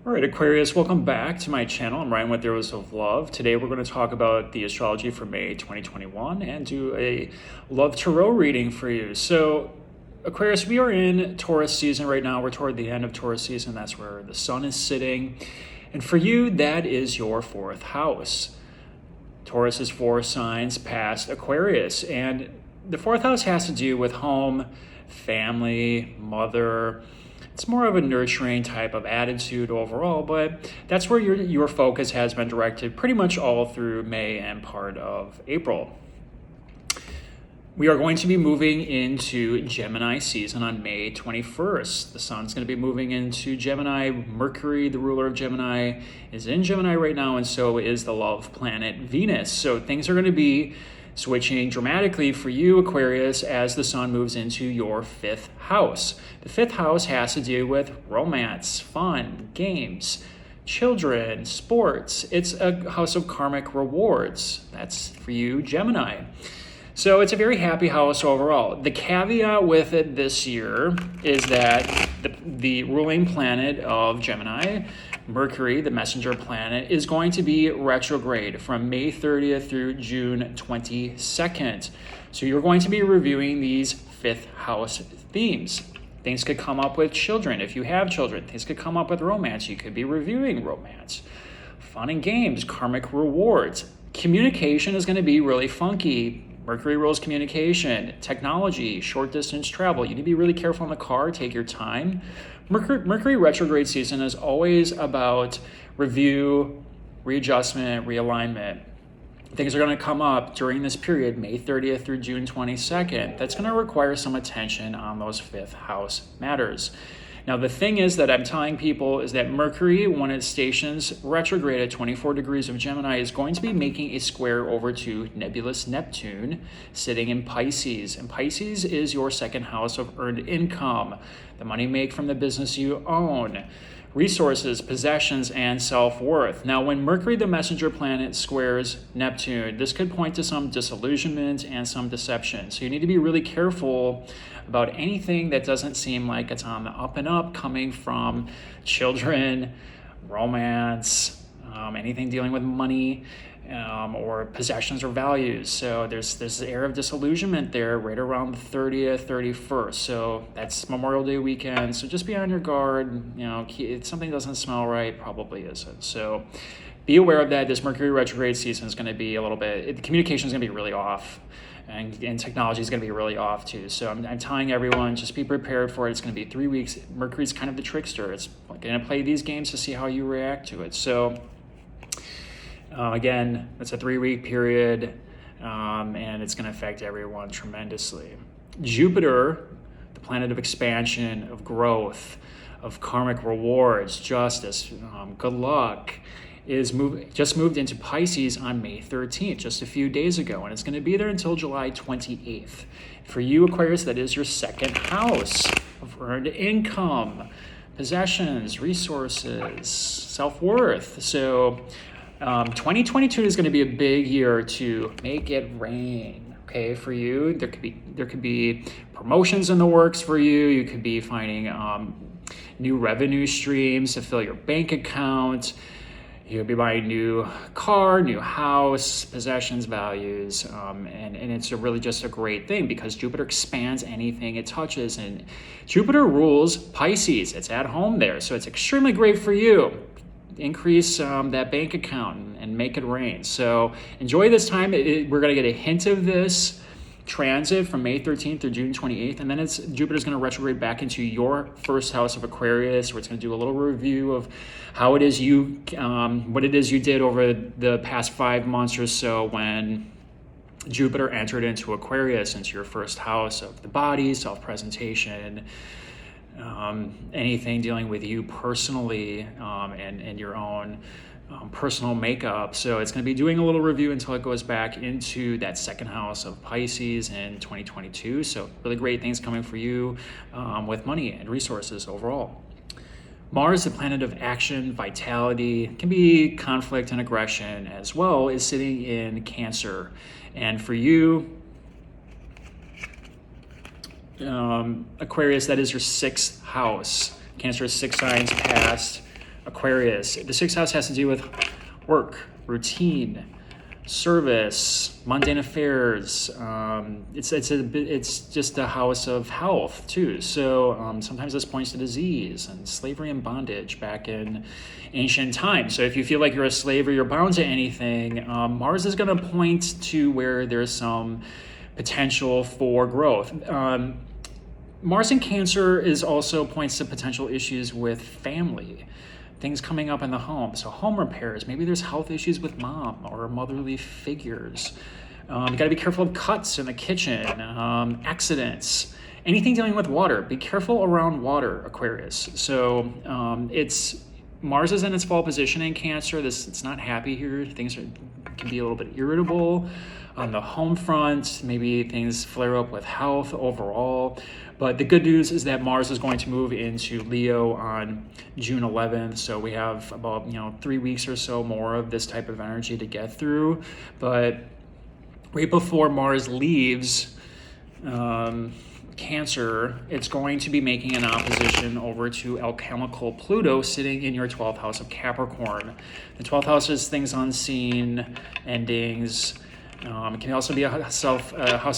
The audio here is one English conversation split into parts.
All right, Aquarius, welcome back to my channel. I'm Ryan with Arrows of Love. Today we're going to talk about the astrology for May 2021 and do a love tarot reading for you. So, Aquarius, we are in Taurus season right now. We're toward the end of Taurus season. That's where the sun is sitting. And for you, that is your fourth house. Taurus is 4 signs past Aquarius. And the fourth house has to do with home, family, mother. It's more of a nurturing type of attitude overall, but that's where your focus has been directed pretty much all through May and part of April. We are going to be moving into Gemini season on May 21st. The sun's going to be moving into Gemini. Mercury, the ruler of Gemini, is in Gemini right now, and so is the love planet Venus. So things are going to be switching dramatically for you, Aquarius, as the sun moves into your 5th house. The 5th house has to do with romance, fun, games, children, sports. It's a house of karmic rewards. That's for you, Gemini. So it's a very happy house overall. The caveat with it this year is that the ruling planet of Gemini, Mercury, the messenger planet, is going to be retrograde from May 30th through June 22nd. So you're going to be reviewing these 5th house themes. Things could come up with children if you have children. Things could come up with romance. You could be reviewing romance. Fun and games, karmic rewards. Communication is going to be really funky. Mercury rules communication, technology, short distance travel. You need to be really careful in the car, take your time. Mercury retrograde season is always about review, readjustment, realignment. Things are going to come up during this period, May 30th through June 22nd. That's going to require some attention on those 5th house matters. Now, the thing is that I'm telling people is that Mercury, when it stations retrograde at 24 degrees of Gemini, is going to be making a square over to nebulous Neptune sitting in Pisces. And Pisces is your 2nd house of earned income, the money you make from the business you own, resources, possessions, and self-worth. Now, when Mercury, the messenger planet, squares Neptune, this could point to some disillusionment and some deception. So you need to be really careful about anything that doesn't seem like it's on the up and up, coming from children, romance, anything dealing with money, or possessions or values. So there's this air of disillusionment there right around the 30th, 31st. So that's Memorial Day weekend. So just be on your guard. If something doesn't smell right, probably isn't. So be aware of that. This Mercury retrograde season is going to be a little bit, the communication is going to be really off. And technology is going to be really off too. So I'm telling everyone, just be prepared for it. It's going to be 3 weeks. Mercury's kind of the trickster. It's going to play these games to see how you react to it. So again, it's a 3-week period, and it's going to affect everyone tremendously. Jupiter, the planet of expansion, of growth, of karmic rewards, justice, good luck, just moved into Pisces on May 13th, just a few days ago, and it's going to be there until July 28th. For you, Aquarius, that is your 2nd house of earned income, possessions, resources, self-worth. So 2022 is going to be a big year to make it rain. Okay, for you, there could be promotions in the works for you. You could be finding new revenue streams to fill your bank account. You'll be buying new car, new house, possessions, values, and it's really just a great thing because Jupiter expands anything it touches, and Jupiter rules Pisces. It's at home there, so it's extremely great for you. Increase that bank account and make it rain. So enjoy this time. We're going to get a hint of this transit from May 13th through June 28th, and then Jupiter's going to retrograde back into your 1st house of Aquarius, where it's going to do a little review of how it is what it is you did over the past 5 months or so when Jupiter entered into Aquarius, into your 1st house of the body, self-presentation, anything dealing with you personally, and your own personal makeup. So it's going to be doing a little review until it goes back into that 2nd house of Pisces in 2022. So really great things coming for you with money and resources overall. Mars, the planet of action, vitality, can be conflict and aggression as well, is sitting in Cancer. And for you, Aquarius, that is your 6th house. Cancer is 6 signs past Aquarius, the sixth house has to do with work, routine, service, mundane affairs. It's just a house of health too. So sometimes this points to disease and slavery and bondage back in ancient times. So if you feel like you're a slave or you're bound to anything, Mars is going to point to where there's some potential for growth. Mars in Cancer is also points to potential issues with family, things coming up in the home. So home repairs, maybe there's health issues with mom or motherly figures. You got to be careful of cuts in the kitchen, accidents, anything dealing with water. Be careful around water, Aquarius. So Mars is in its fall position in Cancer. It's not happy here. Things can be a little bit irritable on the home front. Maybe things flare up with health overall. But the good news is that Mars is going to move into Leo on June 11th. So we have about 3 weeks or so more of this type of energy to get through. But right before Mars leaves Cancer, it's going to be making an opposition over to alchemical Pluto sitting in your 12th house of Capricorn. The 12th house is things unseen, endings. It can also be a house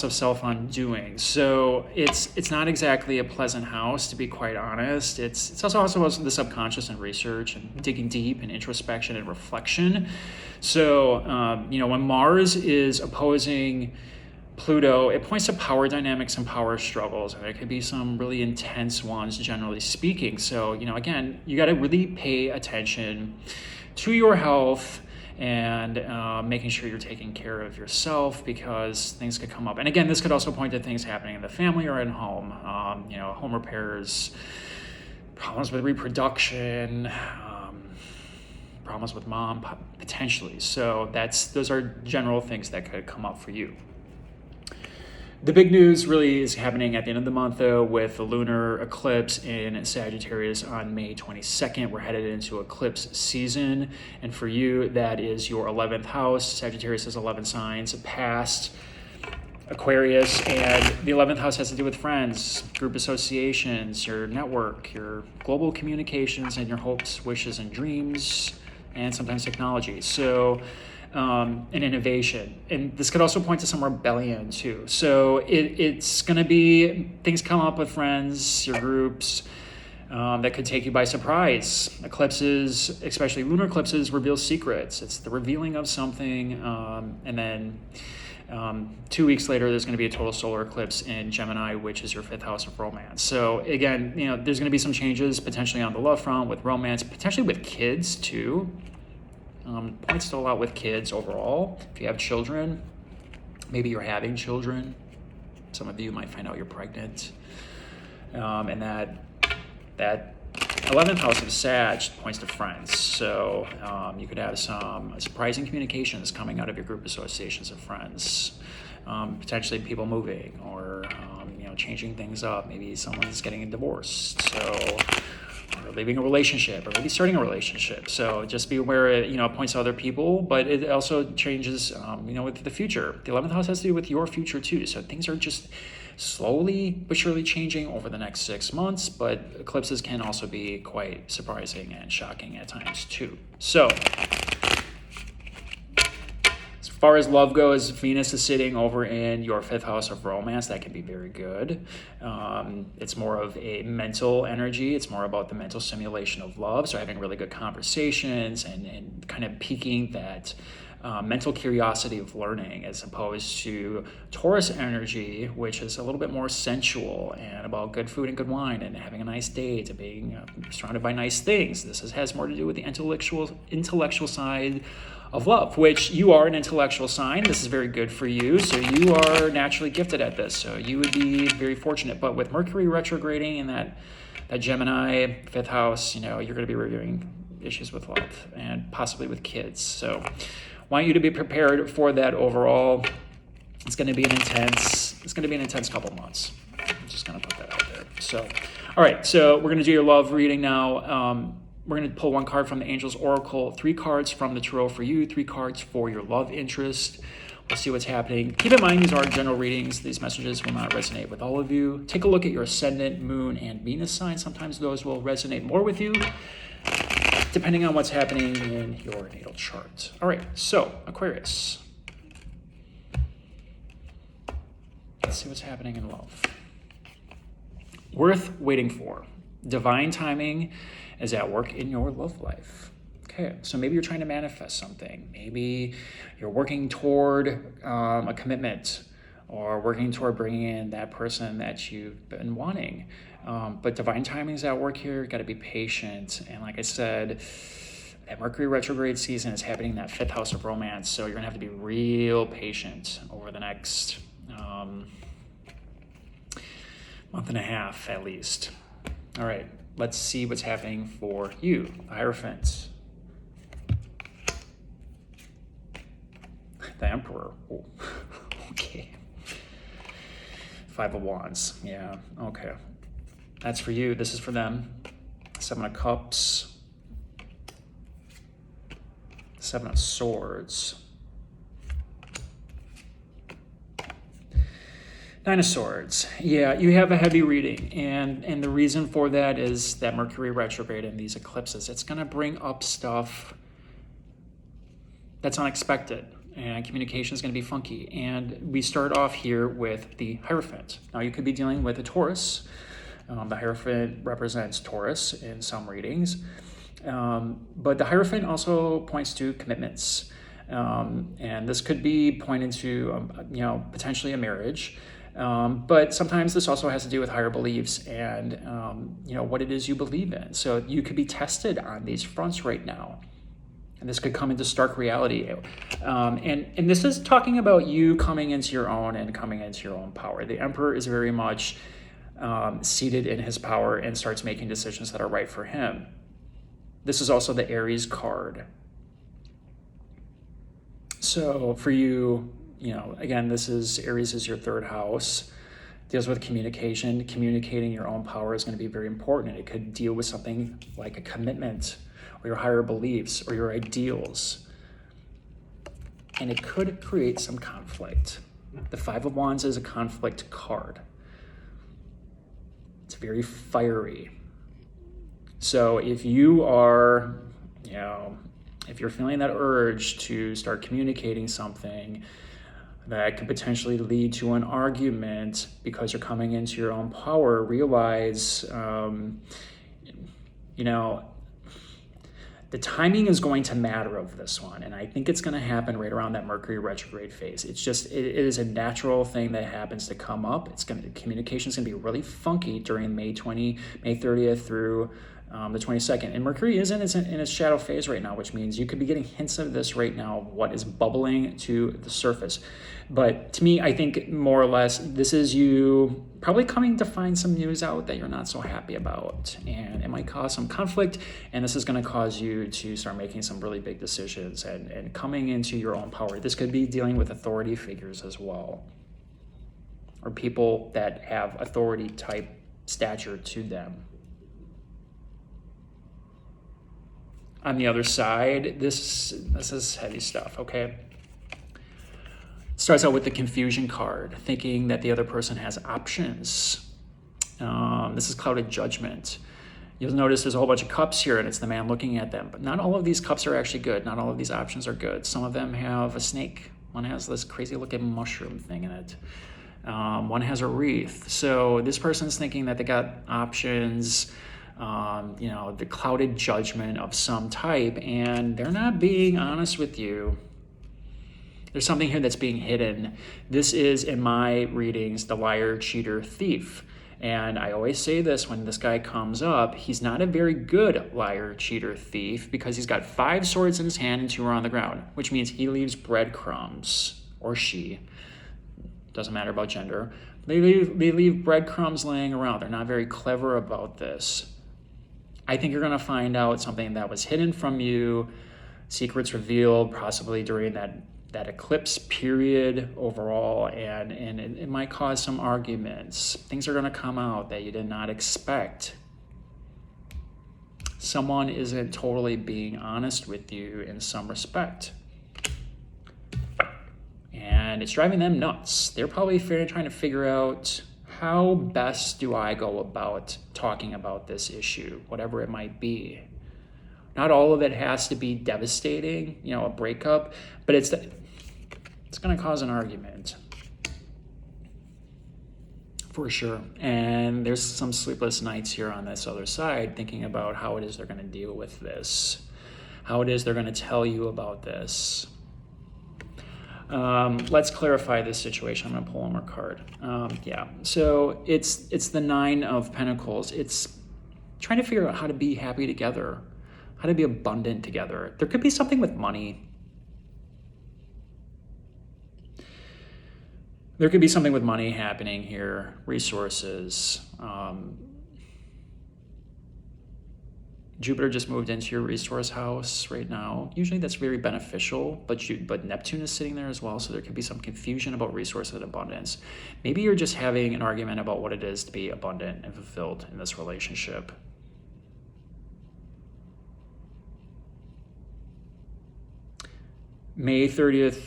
of self-undoing. So it's not exactly a pleasant house, to be quite honest. It's also a house of the subconscious and research and digging deep and introspection and reflection. So when Mars is opposing Pluto, it points to power dynamics and power struggles, and there could be some really intense ones, generally speaking. So again, you got to really pay attention to your health and making sure you're taking care of yourself, because things could come up. And again, this could also point to things happening in the family or at home. Home repairs, problems with reproduction, problems with mom, potentially. So those are general things that could come up for you. The big news really is happening at the end of the month, though, with the lunar eclipse in Sagittarius on May 22nd. We're headed into eclipse season, and for you, that is your 11th house. Sagittarius has 11 signs past Aquarius, and the 11th house has to do with friends, group associations, your network, your global communications, and your hopes, wishes, and dreams, and sometimes technology. So and innovation. And this could also point to some rebellion too. So it's going to be things come up with friends, your groups, that could take you by surprise. Eclipses, especially lunar eclipses, reveal secrets. It's the revealing of something. And then 2 weeks later, there's going to be a total solar eclipse in Gemini, which is your 5th house of romance. So again, there's going to be some changes potentially on the love front with romance, potentially with kids too. Points to a lot with kids overall. If you have children, maybe you're having children. Some of you might find out you're pregnant. And that 11th house of Sag points to friends. So you could have some surprising communications coming out of your group associations of friends. Potentially people moving or changing things up. Maybe someone's getting divorced. Or leaving a relationship, or maybe starting a relationship. So just be aware, it points to other people, but it also changes, with the future. The 11th house has to do with your future too. So things are just slowly but surely changing over the next 6 months, but eclipses can also be quite surprising and shocking at times too. So as far as love goes, Venus is sitting over in your 5th house of romance. That can be very good. It's more of a mental energy. It's more about the mental simulation of love. So having really good conversations and kind of piquing that mental curiosity of learning, as opposed to Taurus energy, which is a little bit more sensual and about good food and good wine and having a nice date and being surrounded by nice things. This has more to do with the intellectual side of love, which you are an intellectual sign. This is very good for you. So you are naturally gifted at this. So you would be very fortunate. But with Mercury retrograding in that Gemini 5th house, you're going to be reviewing issues with love and possibly with kids. So want you to be prepared for that overall. It's going to be an intense couple months. I'm just going to put that out there. So, all right. So we're going to do your love reading now. We're going to pull one card from the Angels Oracle, 3 cards from the Tarot for you, 3 cards for your love interest. We'll see what's happening. Keep in mind, these are general readings. These messages will not resonate with all of you. Take a look at your ascendant, moon, and Venus sign. Sometimes those will resonate more with you. depending on what's happening in your natal chart. All right, so Aquarius. Let's see what's happening in love. Worth waiting for. Divine timing is at work in your love life. Okay, so maybe you're trying to manifest something. Maybe you're working toward a commitment, or working toward bringing in that person that you've been wanting. But divine timing is at work here. Got to be patient. And like I said, that Mercury retrograde season is happening in that 5th house of romance. So you're going to have to be real patient over the next month and a half at least. All right, let's see what's happening for you, Hierophant. The Emperor. Oh. Okay. 5 of Wands. Yeah, okay. That's for you. This is for them. 7 of Cups. 7 of Swords. 9 of Swords. Yeah, you have a heavy reading. And the reason for that is that Mercury retrograde and these eclipses. It's going to bring up stuff that's unexpected. And communication is going to be funky. And we start off here with the Hierophant. Now, you could be dealing with a Taurus. The Hierophant represents Taurus in some readings. But the Hierophant also points to commitments. And this could be pointing to, potentially a marriage. But sometimes this also has to do with higher beliefs and, what it is you believe in. So you could be tested on these fronts right now. And this could come into stark reality. And this is talking about you coming into your own and coming into your own power. The Emperor is very much seated in his power and starts making decisions that are right for him. This is also the Aries card. So for you, again, this is Aries is your 3rd house. Deals with communication. Communicating your own power is going to be very important. It could deal with something like a commitment, or your higher beliefs, or your ideals. And it could create some conflict. The 5 of Wands is a conflict card. It's very fiery. So if you are, if you're feeling that urge to start communicating something that could potentially lead to an argument because you're coming into your own power, realize, the timing is going to matter of this one. And I think it's going to happen right around that Mercury retrograde phase. It is a natural thing that happens to come up. Communication is going to be really funky during May 30th through the 22nd. And Mercury is in its shadow phase right now, which means you could be getting hints of this right now, what is bubbling to the surface. But to me, I think more or less, this is you probably coming to find some news out that you're not so happy about. And it might cause some conflict, and this is going to cause you to start making some really big decisions and coming into your own power. This could be dealing with authority figures as well, or people that have authority type stature to them. On the other side, this is heavy stuff, okay? Starts out with the confusion card, thinking that the other person has options. This is clouded judgment. You'll notice there's a whole bunch of cups here, and it's the man looking at them. But not all of these cups are actually good. Not all of these options are good. Some of them have a snake. One has this crazy looking mushroom thing in it. One has a wreath. So this person's thinking that they got options, the clouded judgment of some type, and they're not being honest with you. There's something here that's being hidden. This is, in my readings, the liar, cheater, thief. And I always say this when this guy comes up, he's not a very good liar, cheater, thief, because he's got 5 swords in his hand and 2 are on the ground, which means he leaves breadcrumbs, or she. Doesn't matter about gender. They leave breadcrumbs laying around. They're not very clever about this. I think you're going to find out something that was hidden from you, secrets revealed possibly during that eclipse period overall, and it might cause some arguments. Things are going to come out that you did not expect. Someone isn't totally being honest with you in some respect. And it's driving them nuts. They're probably trying to figure out, how best do I go about talking about this issue, whatever it might be? Not all of it has to be devastating, you know, a breakup, but it's going to cause an argument. For sure. And there's some sleepless nights here on this other side thinking about how it is they're going to deal with this, how it is they're going to tell you about this. Let's clarify this situation. I'm going to pull one more card. Yeah. So it's the Nine of Pentacles. It's trying to figure out how to be happy together, how to be abundant together. There could be something with money. There could be something with money happening here, resources. Jupiter just moved into your resource house right now. Usually that's very beneficial, but Neptune is sitting there as well, so there could be some confusion about resource and abundance. Maybe you're just having an argument about what it is to be abundant and fulfilled in this relationship. May 30th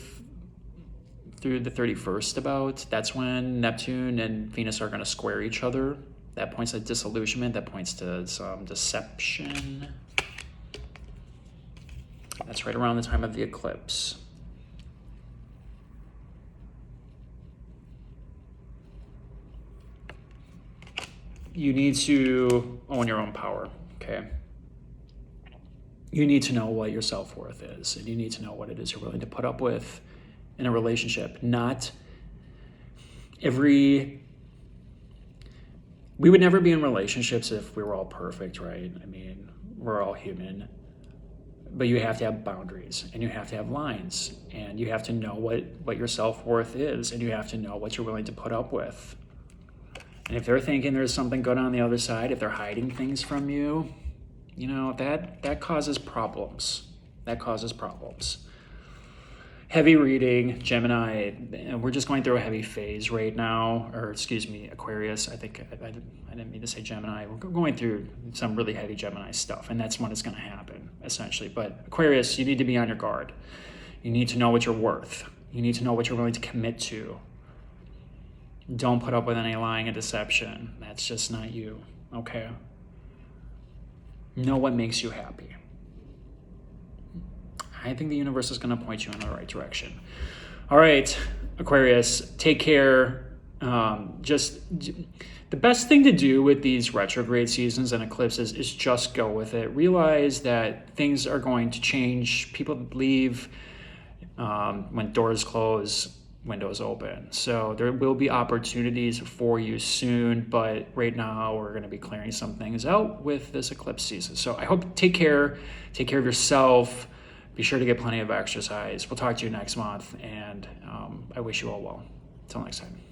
through the 31st that's when Neptune and Venus are going to square each other. That points to disillusionment, that points to some deception. That's right around the time of the eclipse. You need to own your own power, okay? You need to know what your self-worth is, and you need to know what it is you're willing to put up with in a relationship. We would never be in relationships if we were all perfect, right? I mean, we're all human. But you have to have boundaries, and you have to have lines, and you have to know what your self-worth is, and you have to know what you're willing to put up with. And if they're thinking there's something good on the other side, if they're hiding things from you, you know, that causes problems. That causes problems. Heavy reading, Gemini. We're just going through a heavy phase right now, or excuse me, Aquarius. I think I didn't mean to say Gemini. We're going through some really heavy Gemini stuff, and that's when it's going to happen, essentially. But Aquarius, you need to be on your guard. You need to know what you're worth. You need to know what you're willing to commit to. Don't put up with any lying and deception. That's just not you, okay? Know what makes you happy. I think the universe is going to point you in the right direction. All right, Aquarius, take care. Just the best thing to do with these retrograde seasons and eclipses is just go with it. Realize that things are going to change. People leave when doors close, windows open. So there will be opportunities for you soon, but right now we're going to be clearing some things out with this eclipse season. So I hope take care of yourself. Be sure to get plenty of exercise. We'll talk to you next month, and I wish you all well. Until next time.